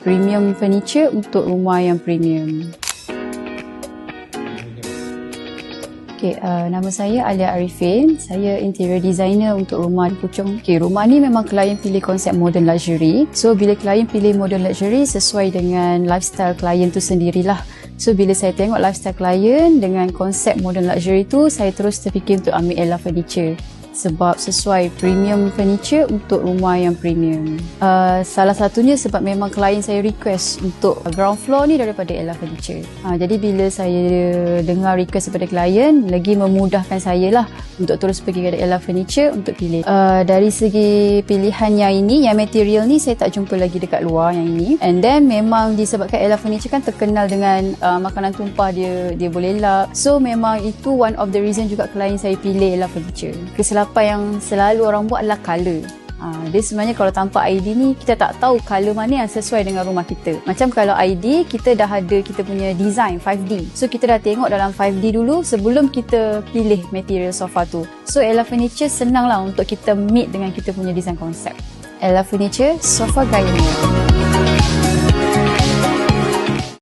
Premium furniture untuk rumah yang premium. Nama saya Alia Arifin. Saya interior designer untuk rumah di Puchong. Rumah ni memang klien pilih konsep modern luxury. So, bila klien pilih modern luxury sesuai dengan lifestyle klien tu sendirilah. So, bila saya tengok lifestyle klien dengan konsep modern luxury tu, saya terus terfikir untuk ambil Ella Furniture. Sebab sesuai premium furniture untuk rumah yang premium. Salah satunya sebab memang klien saya request untuk ground floor ni daripada Ella Furniture. Jadi bila saya dengar request daripada klien, lagi memudahkan saya lah untuk terus pergi ke Ella Furniture untuk pilih. Dari segi pilihan yang ini, yang material ni saya tak jumpa lagi dekat luar yang ini. And then memang disebabkan Ella Furniture kan terkenal dengan makanan tumpah dia boleh lap. So memang itu one of the reason juga klien saya pilih Ella Furniture. Kesilapan yang selalu orang buat adalah colour. Dia sebenarnya kalau tanpa ID ni kita tak tahu colour mana yang sesuai dengan rumah kita. Macam kalau ID kita dah ada kita punya design 5D. So kita dah tengok dalam 5D dulu sebelum kita pilih material sofa tu. So Ella Furniture senang lah untuk kita meet dengan kita punya design konsep. Ella Furniture, sofa gaya mewah.